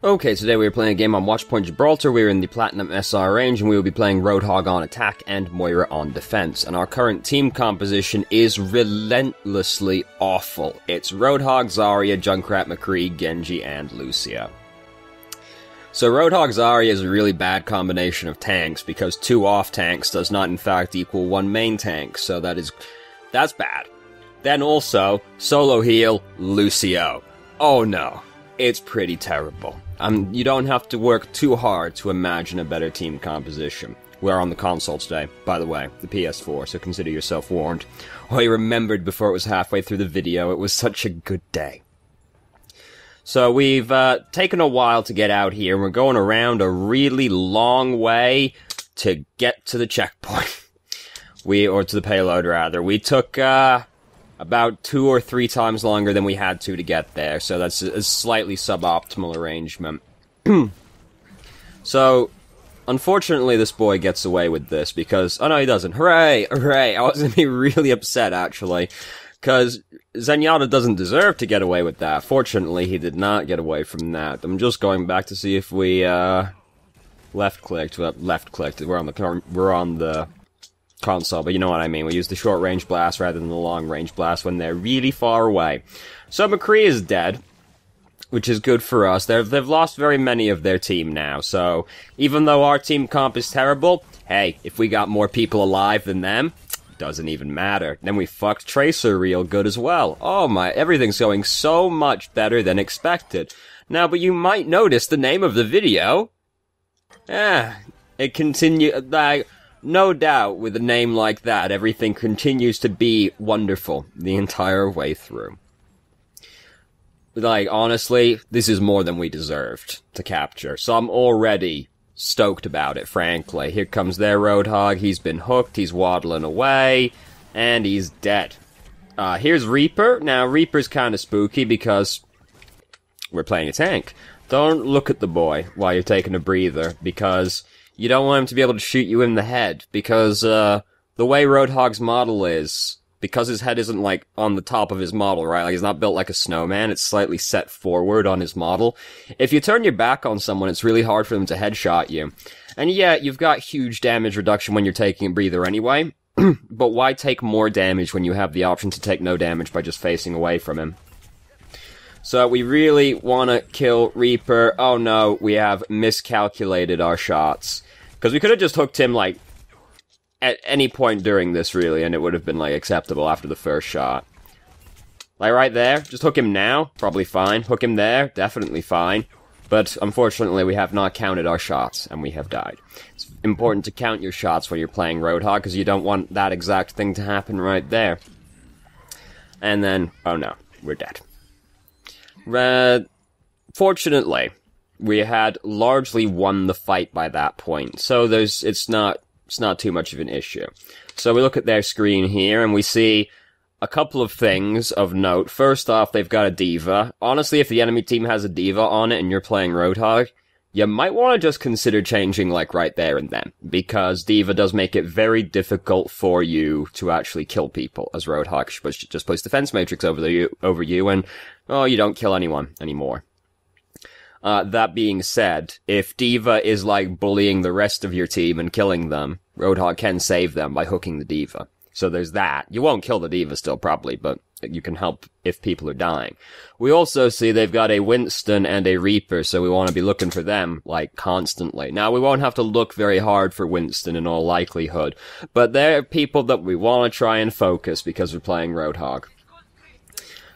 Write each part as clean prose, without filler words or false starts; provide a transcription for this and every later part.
Okay, today we are playing a game on Watchpoint Gibraltar. We are in the Platinum SR range, and we will be playing Roadhog on attack and Moira on defense. And our current team composition is relentlessly awful. It's Roadhog, Zarya, Junkrat, McCree, Genji, and Lucia. So Roadhog Zarya is a really bad combination of tanks, because 2 off tanks does not in fact equal 1 main tank, so that's bad. Then also, solo heal, Lucio. Oh no, it's pretty terrible. You don't have to work too hard to imagine a better team composition. We're on the console today, by the way, the PS4, so consider yourself warned. I remembered before it was halfway through the video, it was such a good day. So we've taken a while to get out here, and we're going around a really long way to get to the checkpoint. Or to the payload, rather. We took, about 2 or 3 times longer than we had to get there, so that's a slightly suboptimal arrangement. So, unfortunately this boy gets away with this, because... Oh no, he doesn't. Hooray! Hooray! I was gonna be really upset, actually, because Zenyatta doesn't deserve to get away with that. Fortunately, he did not get away from that. I'm just going back to see if we, left-clicked. Well, left-clicked. We're on the console, but you know what I mean. We use the short-range blast rather than the long-range blast when they're really far away. So McCree is dead, which is good for us. They've lost very many of their team now, so even though our team comp is terrible, hey, if we got more people alive than them, doesn't even matter. Then we fucked Tracer real good as well. Oh my, everything's going so much better than expected. Now, but you might notice the name of the video. It continues, like... No doubt, with a name like that, everything continues to be wonderful the entire way through. Like, honestly, this is more than we deserved to capture, so I'm already stoked about it, frankly. Here comes their Roadhog, he's been hooked, he's waddling away, and he's dead. Here's Reaper. Now, Reaper's kinda spooky because we're playing a tank. Don't look at the boy while you're taking a breather, because... You don't want him to be able to shoot you in the head, because, the way Roadhog's model is, because his head isn't, like, on the top of his model, right? Like, he's not built like a snowman, it's slightly set forward on his model. If you turn your back on someone, it's really hard for them to headshot you. And yeah, you've got huge damage reduction when you're taking a breather anyway, but why take more damage when you have the option to take no damage by just facing away from him? So we really want to kill Reaper. Oh no, we have miscalculated our shots. Because we could have just hooked him, like, at any point during this, really, and it would have been, like, acceptable after the first shot. Like, right there, just hook him now, probably fine. Hook him there, definitely fine. But, unfortunately, we have not counted our shots, and we have died. It's important to count your shots when you're playing Roadhog, because you don't want that exact thing to happen right there. And then, oh no, we're dead. Fortunately, we had largely won the fight by that point, so it's not too much of an issue. So we look at their screen here, and we see a couple of things of note. First off, they've got a D.Va. Honestly, if the enemy team has a D.Va on it and you're playing Roadhog, you might want to just consider changing, like, right there and then, because D.Va does make it very difficult for you to actually kill people as Roadhog. Just puts defense matrix over you, and, oh, you don't kill anyone anymore. That being said, if D.Va is, like, bullying the rest of your team and killing them, Roadhog can save them by hooking the D.Va. So there's that. You won't kill the D.Va still, probably, but you can help if people are dying. We also see they've got a Winston and a Reaper, so we want to be looking for them, like, constantly. Now, we won't have to look very hard for Winston in all likelihood, but they're people that we want to try and focus because we're playing Roadhog.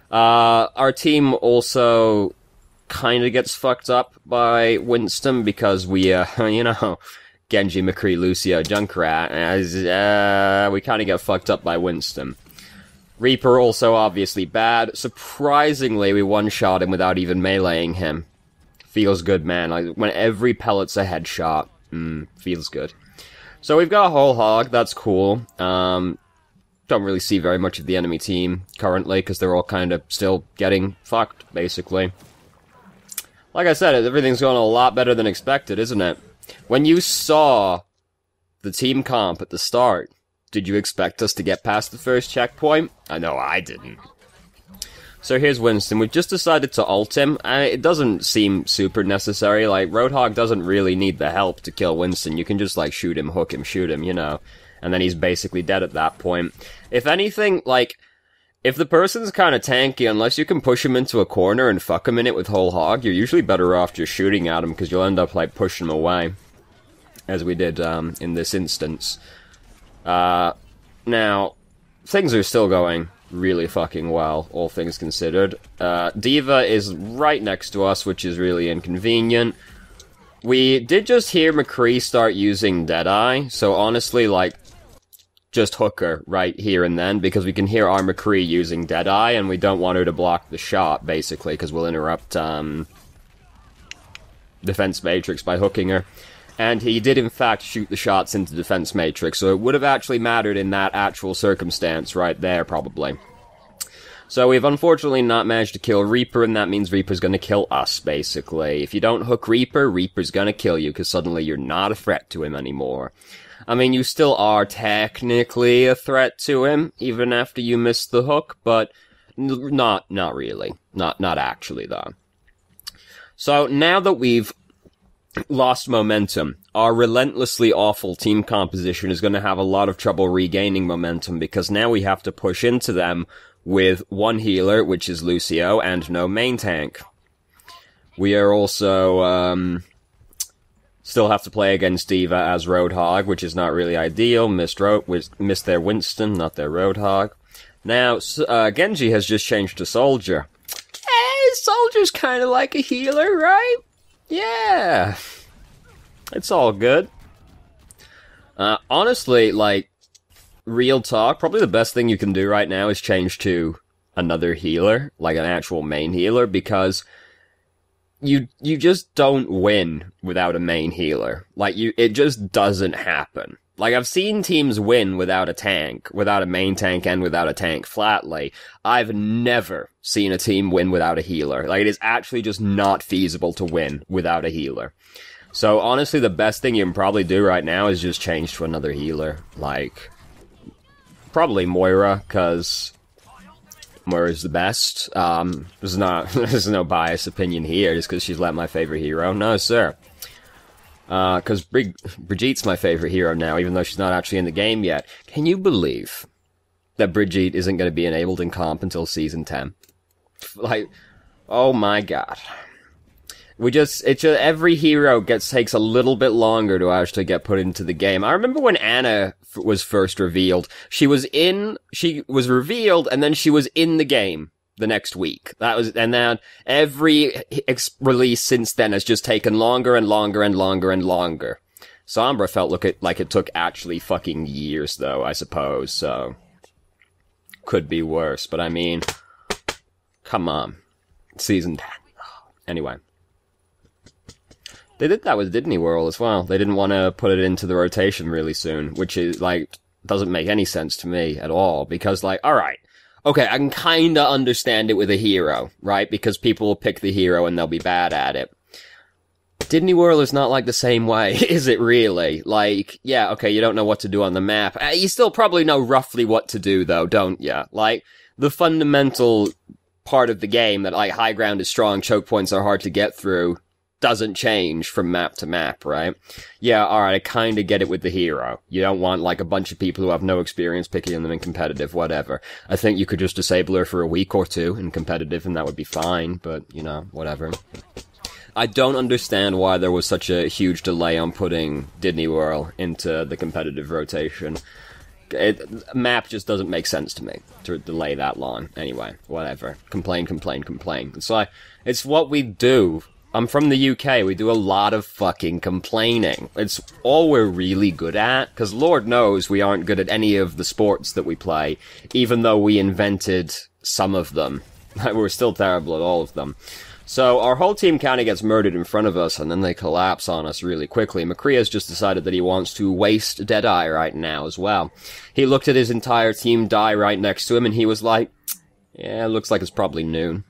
Our team also kind of gets fucked up by Winston because we, you know, Genji, McCree, Lucio, Junkrat, we kind of get fucked up by Winston. Reaper also obviously bad. Surprisingly, we one-shot him without even meleeing him. Feels good, man. Like, when every pellet's a headshot, feels good. So we've got a whole hog, that's cool. Don't really see very much of the enemy team currently, because they're all kind of still getting fucked, basically. Like I said, everything's going a lot better than expected, isn't it? When you saw the team comp at the start, did you expect us to get past the first checkpoint? I know I didn't. So here's Winston. We've just decided to ult him. It doesn't seem super necessary. Like, Roadhog doesn't really need the help to kill Winston. You can just, like, shoot him, hook him, shoot him, you know. And then he's basically dead at that point. If anything, like, if the person's kind of tanky, unless you can push him into a corner and fuck him in it with whole hog, you're usually better off just shooting at him, because you'll end up, like, pushing him away. As we did, in this instance. Now, things are still going really fucking well, all things considered. D.Va is right next to us, which is really inconvenient. We did just hear McCree start using Deadeye, so honestly, like, just hook her right here and then, because we can hear our McCree using Deadeye, and we don't want her to block the shot, basically, because we'll interrupt, Defense Matrix by hooking her. And he did, in fact, shoot the shots into Defense Matrix, so it would have actually mattered in that actual circumstance right there, probably. So we've unfortunately not managed to kill Reaper, and that means Reaper's gonna kill us, basically. If you don't hook Reaper, Reaper's gonna kill you, because suddenly you're not a threat to him anymore. I mean, you still are technically a threat to him, even after you miss the hook, but not really. Not actually, though. So, now that we've lost momentum, our relentlessly awful team composition is going to have a lot of trouble regaining momentum, because now we have to push into them with one healer, which is Lucio, and no main tank. We are also, still have to play against D.Va as Roadhog, which is not really ideal. Missed their Winston, not their Roadhog. Now, Genji has just changed to Soldier. Soldier's kind of like a healer, right? Yeah, it's all good. Honestly, like, real talk, probably the best thing you can do right now is change to another healer, like an actual main healer, because you just don't win without a main healer. Like, it just doesn't happen. Like, I've seen teams win without a tank, without a main tank, and without a tank flatly. I've never seen a team win without a healer. Like, it is actually just not feasible to win without a healer. So, honestly, the best thing you can probably do right now is just change to another healer. Like, probably Moira, because Moira's the best. There's no biased opinion here, just because she's my favorite hero. No, sir. Because Brigitte's my favorite hero now, even though she's not actually in the game yet. Can you believe that Brigitte isn't going to be enabled in comp until Season 10? Like, oh my god. Every hero takes a little bit longer to actually get put into the game. I remember when Anna was first revealed. She was revealed, and then she was in the game the next week. And then every release since then has just taken longer and longer and longer and longer. Sombra felt like it took actually fucking years, though, I suppose, so could be worse, but I mean, come on. Season 10. Anyway. They did that with Disney World as well. They didn't want to put it into the rotation really soon, which is, like, doesn't make any sense to me at all, because, like, alright, okay, I can kinda understand it with a hero, right? Because people will pick the hero and they'll be bad at it. Disney World is not like the same way, is it really? Like, yeah, okay, you don't know what to do on the map. You still probably know roughly what to do, though, don't you? Like, the fundamental part of the game that, like, high ground is strong, choke points are hard to get through, doesn't change from map to map, right? Yeah, alright, I kinda get it with the hero. You don't want, like, a bunch of people who have no experience picking them in competitive, whatever. I think you could just disable her for a week or two in competitive, and that would be fine, but, you know, whatever. I don't understand why there was such a huge delay on putting Disney World into the competitive rotation. Map just doesn't make sense to me to delay that long. Anyway, whatever. Complain. It's what we do. I'm from the UK, we do a lot of fucking complaining. It's all we're really good at, because Lord knows we aren't good at any of the sports that we play, even though we invented some of them. We're still terrible at all of them. So our whole team kind of gets murdered in front of us, and then they collapse on us really quickly. McCree has just decided that he wants to waste Deadeye right now as well. He looked at his entire team die right next to him, and he was like, yeah, looks like it's probably noon.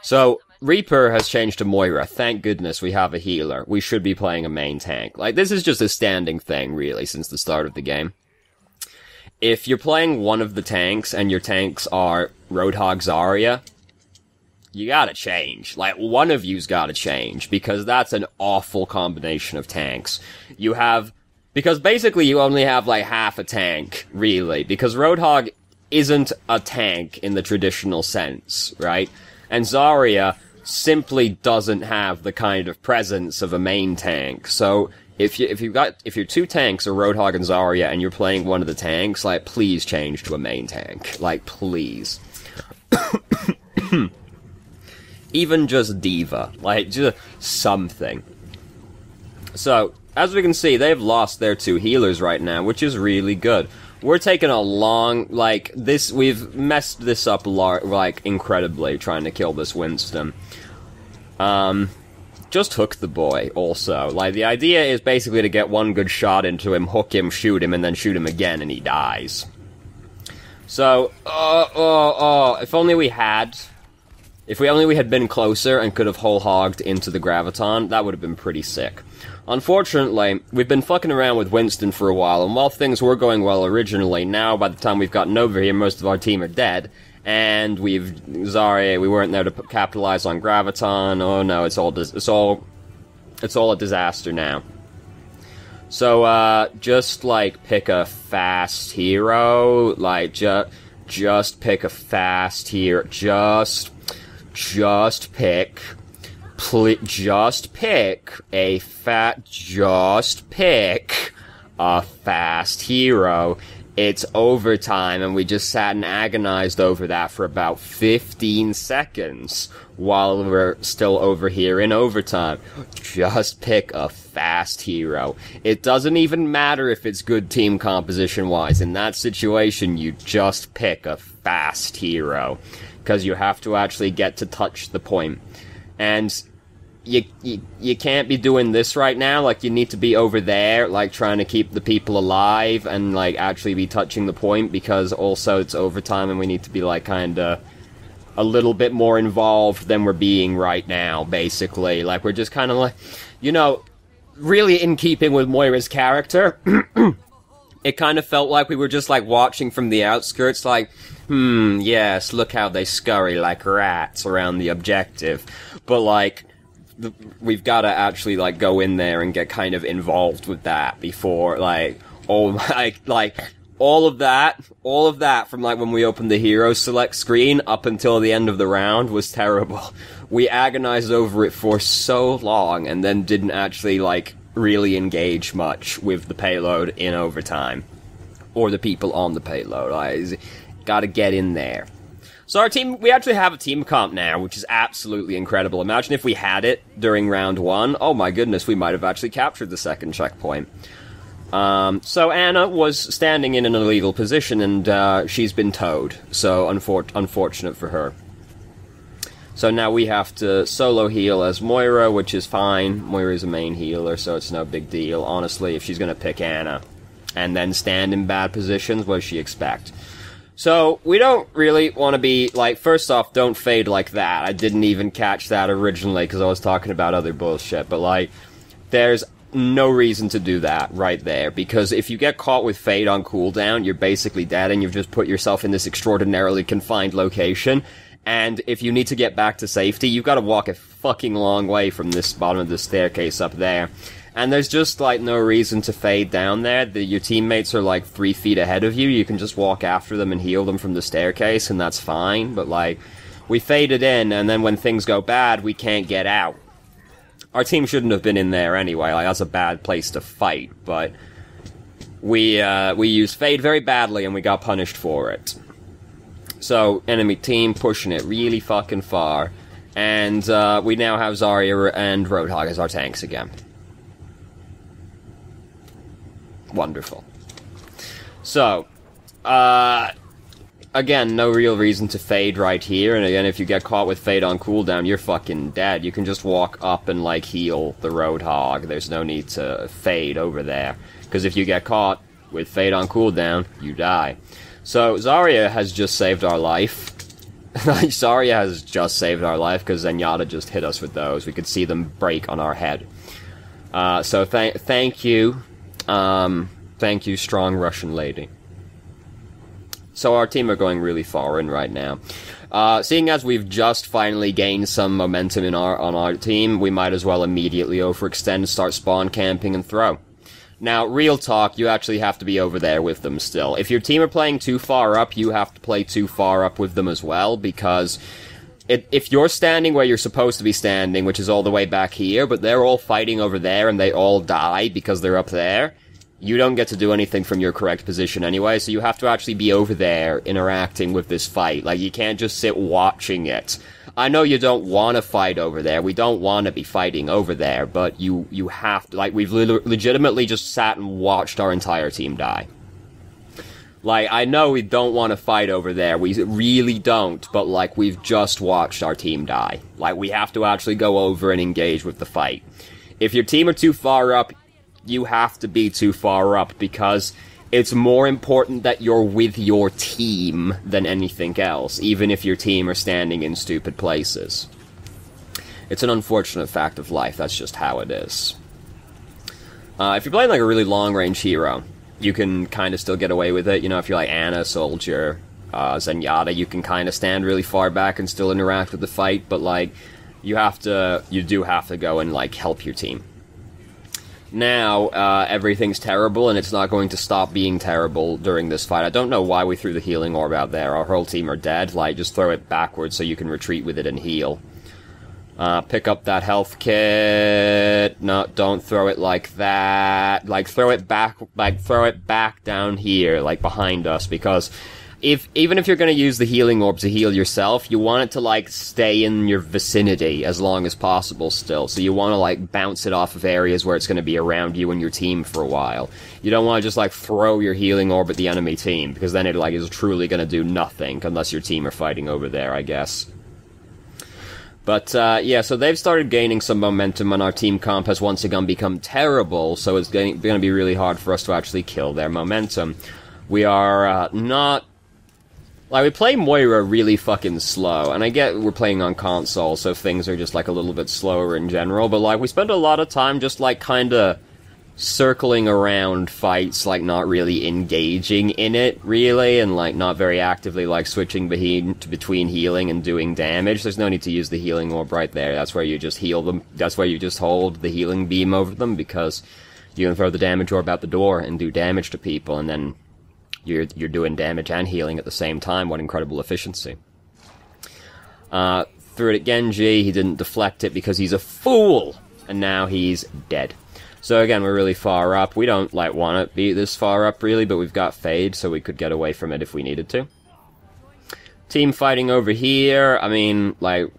So Reaper has changed to Moira. Thank goodness we have a healer. We should be playing a main tank. Like, this is just a standing thing, really, since the start of the game. If you're playing one of the tanks, and your tanks are Roadhog Zarya, you gotta change. Like, one of you's gotta change, because that's an awful combination of tanks. Because basically you only have, like, half a tank, really, because Roadhog isn't a tank in the traditional sense, right? And Zarya simply doesn't have the kind of presence of a main tank. So if you're two tanks, a Roadhog and Zarya, and you're playing one of the tanks, like, please change to a main tank. Like, please. Even just Diva. Like, just something. So, as we can see, they've lost their two healers right now, which is really good. We're taking a long, like, we've messed this up, like, incredibly, trying to kill this Winston. Just hook the boy, also. Like, the idea is basically to get one good shot into him, hook him, shoot him, and then shoot him again, and he dies. So, if only we had been closer and could have whole-hogged into the Graviton, that would have been pretty sick. Unfortunately, we've been fucking around with Winston for a while, and while things were going well originally, now by the time we've gotten over here, most of our team are dead, and we weren't there to capitalize on Graviton. Oh no, it's all a disaster now. So, just, like, pick a fast hero, like, just pick a fast hero, just pick a fast hero. It's overtime, and we just sat and agonized over that for about 15 seconds while we're still over here in overtime. Just pick a fast hero. It doesn't even matter if it's good team composition-wise. In that situation, you just pick a fast hero, because you have to actually get to touch the point. And you can't be doing this right now. Like, you need to be over there, like, trying to keep the people alive and, like, actually be touching the point, because also it's overtime and we need to be, like, kinda a little bit more involved than we're being right now, basically. Like, we're just kinda like, you know, really in keeping with Moira's character, it kind of felt like we were just, like, watching from the outskirts, like, yes, look how they scurry like rats around the objective. But, like, we've got to actually, like, go in there and get kind of involved with that before, like, all of that from, like, when we opened the hero select screen up until the end of the round was terrible. We agonized over it for so long and then didn't actually, like, really engage much with the payload in overtime. Or the people on the payload. Like, gotta get in there. So our team, we actually have a team comp now, which is absolutely incredible. Imagine if we had it during round one. Oh my goodness, we might have actually captured the second checkpoint. So Anna was standing in an illegal position, and she's been towed. So unfortunate for her. So now we have to solo heal as Moira, which is fine. Moira's a main healer, so it's no big deal. Honestly, if she's gonna pick Anna and then stand in bad positions, what does she expect? So, we don't really want to be, like, first off, don't fade like that. I didn't even catch that originally, because I was talking about other bullshit, but, like, there's no reason to do that right there, because if you get caught with fade on cooldown, you're basically dead, and you've just put yourself in this extraordinarily confined location, and if you need to get back to safety, you've got to walk a fucking long way from this bottom of the staircase up there. And there's just, like, no reason to fade down there. Your teammates are, like, 3 feet ahead of you. You can just walk after them and heal them from the staircase, and that's fine. But, like, we faded in, and then when things go bad, we can't get out. Our team shouldn't have been in there anyway. Like, that's a bad place to fight. But we used fade very badly, and we got punished for it. So, enemy team pushing it really fucking far. And we now have Zarya and Roadhog as our tanks again. Wonderful. So, again, no real reason to fade right here, and again, if you get caught with fade on cooldown, you're fucking dead. You can just walk up and, like, heal the Roadhog. There's no need to fade over there, because if you get caught with fade on cooldown, you die. So, Zarya has just saved our life. Zarya has just saved our life, because Zenyatta just hit us with those. We could see them break on our head. So, thank you. Thank you, strong Russian lady. So our team are going really far in right now. Seeing as we've just finally gained some momentum on our team, we might as well immediately overextend, start spawn camping, and throw. Now, real talk, you actually have to be over there with them still. If your team are playing too far up, you have to play too far up with them as well, because if you're standing where you're supposed to be standing, which is all the way back here, but they're all fighting over there and they all die because they're up there, you don't get to do anything from your correct position anyway, so you have to actually be over there interacting with this fight. Like, you can't just sit watching it. I know you don't want to fight over there, we don't want to be fighting over there, but you have to, like, we've legitimately just sat and watched our entire team die. Like, I know we don't want to fight over there, we really don't, but, like, we've just watched our team die. Like, we have to actually go over and engage with the fight. If your team are too far up, you have to be too far up, because it's more important that you're with your team than anything else, even if your team are standing in stupid places. It's an unfortunate fact of life, that's just how it is. If you're playing like a really long-range hero, you can kind of still get away with it. You know, if you're like Ana, Soldier, Zenyatta, you can kind of stand really far back and still interact with the fight, but like, you do have to go and like help your team. Now, everything's terrible, and it's not going to stop being terrible during this fight. I don't know why we threw the healing orb out there. Our whole team are dead. Like, just throw it backwards so you can retreat with it and heal. Pick up that health kit. No, don't throw it like that. Like, throw it back down here, like, behind us, because even if you're going to use the healing orb to heal yourself, you want it to, like, stay in your vicinity as long as possible still. So you want to, like, bounce it off of areas where it's going to be around you and your team for a while. You don't want to just, like, throw your healing orb at the enemy team, because then it, like, is truly going to do nothing, unless your team are fighting over there, I guess. But, yeah, so they've started gaining some momentum, and our team comp has once again become terrible, so it's going to be really hard for us to actually kill their momentum. We are, not... Like, we play Moira really fucking slow, and I get we're playing on console, so things are just, like, a little bit slower in general, but, like, we spend a lot of time just, like, kinda circling around fights, like, not really engaging in it, really, and, like, not very actively, like, switching between healing and doing damage. There's no need to use the healing orb right there. That's where you just heal them. That's where you just hold the healing beam over them, because you can throw the damage orb out the door and do damage to people, and then you're doing damage and healing at the same time. What incredible efficiency. Threw it at Genji, he didn't deflect it because he's a fool! And now he's dead. So again, we're really far up. We don't, like, want to be this far up, really, but we've got Fade, so we could get away from it if we needed to. Team fighting over here, I mean, like,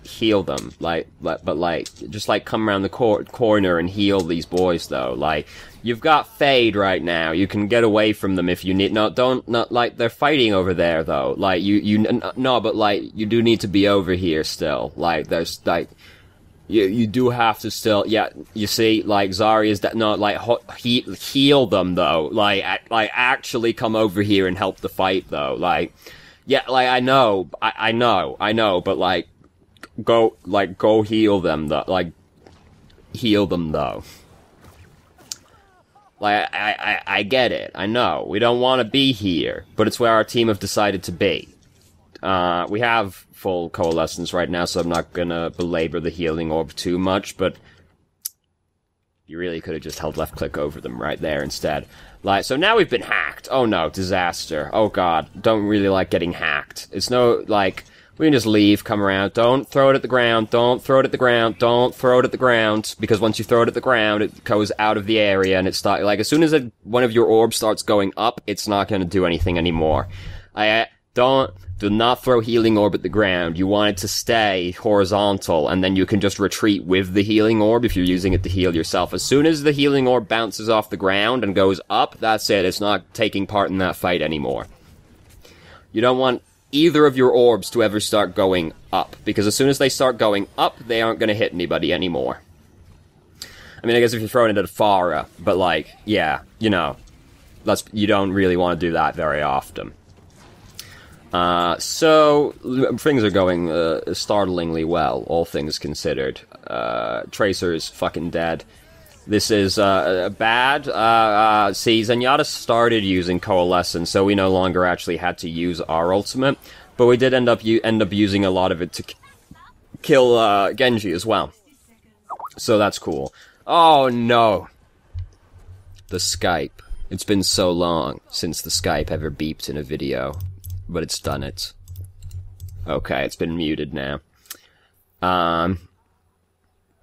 heal them, but just, like, come around the corner and heal these boys, though. Like, you've got Fade right now, you can get away from them if you need. No, not, like, they're fighting over there, though. Like, no, but, like, you do need to be over here still. Like, there's, like, you do have to still, yeah, you see, like, Zarya's not, like, heal them, though. Like, actually come over here and help the fight, though. Like, yeah, like, I know, but, like, go heal them, though. Like, heal them, though. Like, I get it, I know. We don't want to be here, but it's where our team have decided to be. We have full coalescence right now, so I'm not gonna belabor the healing orb too much, but you really could have just held left click over them right there instead. Like, so now we've been hacked. Oh no, disaster. Oh god, don't really like getting hacked. It's no, like, we can just leave, come around, don't throw it at the ground, don't throw it at the ground, don't throw it at the ground, because once you throw it at the ground, it goes out of the area, and it starts, like, as soon as one of your orbs starts going up, it's not gonna do anything anymore. Do not throw healing orb at the ground. You want it to stay horizontal, and then you can just retreat with the healing orb if you're using it to heal yourself. As soon as the healing orb bounces off the ground and goes up, that's it. It's not taking part in that fight anymore. You don't want either of your orbs to ever start going up, because as soon as they start going up, they aren't going to hit anybody anymore. I mean, I guess if you're throwing it at Farah, but, like, yeah, you know, you don't really want to do that very often. So, things are going, startlingly well, all things considered. Tracer's fucking dead. This is bad. See, Zenyatta started using Coalescence, so we no longer actually had to use our ultimate, but we did end up using a lot of it to kill Genji as well. So that's cool. Oh no! The Skype. It's been so long since the Skype ever beeped in a video, but it's done it. Okay, it's been muted now.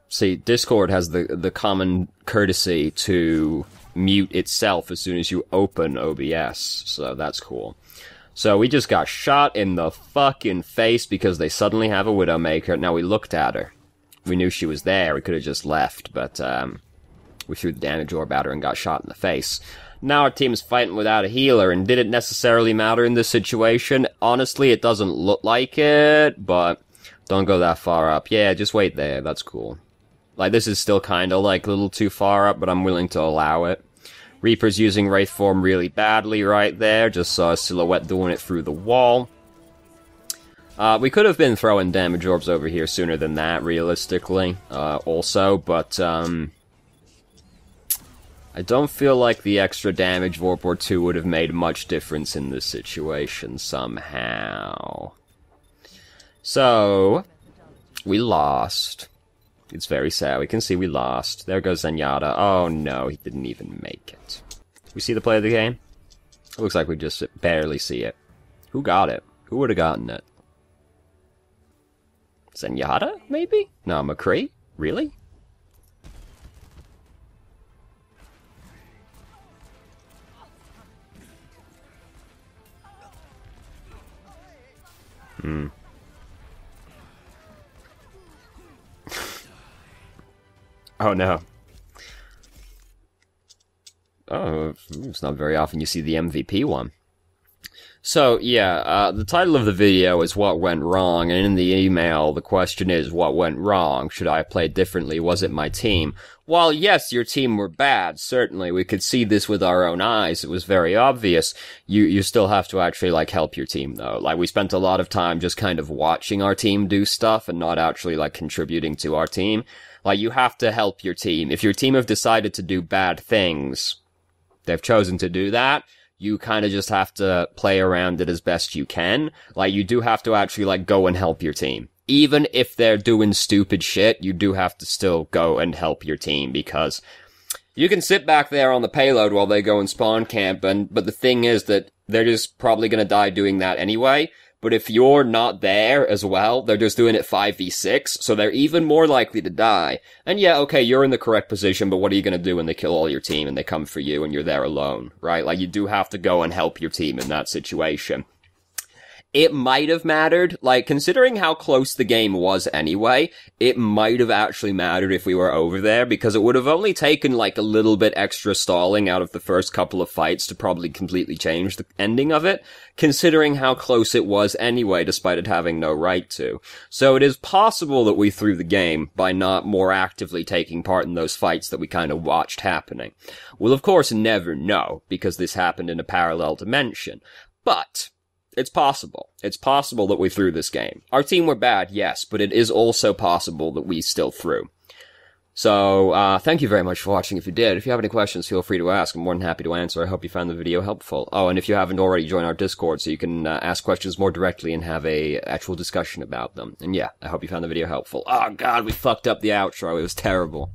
See, Discord has the common courtesy to mute itself as soon as you open OBS, so that's cool. So we just got shot in the fucking face because they suddenly have a Widowmaker. Now, we looked at her. We knew she was there. We could have just left, but we threw the damage orb at her and got shot in the face. Now our team's fighting without a healer, and did it necessarily matter in this situation? Honestly, it doesn't look like it, but don't go that far up. Yeah, just wait there. That's cool. Like, this is still kind of, like, a little too far up, but I'm willing to allow it. Reaper's using Wraith form really badly right there. Just saw a silhouette doing it through the wall. We could have been throwing damage orbs over here sooner than that, realistically, also, but, I don't feel like the extra damage Vorp or 2 would have made much difference in this situation, somehow. So, we lost. It's very sad. We can see we lost. There goes Zenyatta. Oh no, he didn't even make it. We see the play of the game? It looks like we just barely see it. Who got it? Who would have gotten it? Zenyatta, maybe? No, McCree? Really? Oh no. Oh, it's not very often you see the MVP one. So, yeah, the title of the video is What Went Wrong, and in the email, the question is, what went wrong? Should I play differently? Was it my team? While, yes, your team were bad, certainly, we could see this with our own eyes, it was very obvious, you still have to actually, like, help your team, though. Like, we spent a lot of time just kind of watching our team do stuff, and not actually, like, contributing to our team. Like, you have to help your team. If your team have decided to do bad things, they've chosen to do that, you kind of just have to play around it as best you can. Like, you do have to actually, like, go and help your team. Even if they're doing stupid shit, you do have to still go and help your team, because you can sit back there on the payload while they go and spawn camp, but the thing is that they're just probably gonna die doing that anyway. But if you're not there as well, they're just doing it 5v6, so they're even more likely to die. And yeah, okay, you're in the correct position, but what are you gonna do when they kill all your team and they come for you and you're there alone, right? Like, you do have to go and help your team in that situation. It might have mattered, like, considering how close the game was anyway, it might have actually mattered if we were over there, because it would have only taken, like, a little bit extra stalling out of the first couple of fights to probably completely change the ending of it, considering how close it was anyway, despite it having no right to. So it is possible that we threw the game by not more actively taking part in those fights that we kind of watched happening. We'll of course never know, because this happened in a parallel dimension, but it's possible. It's possible that we threw this game. Our team were bad, yes, but it is also possible that we still threw. So, thank you very much for watching if you did. If you have any questions, feel free to ask. I'm more than happy to answer. I hope you found the video helpful. Oh, and if you haven't already, join our Discord so you can ask questions more directly and have a actual discussion about them. And yeah, I hope you found the video helpful. Oh god, we fucked up the outro. It was terrible.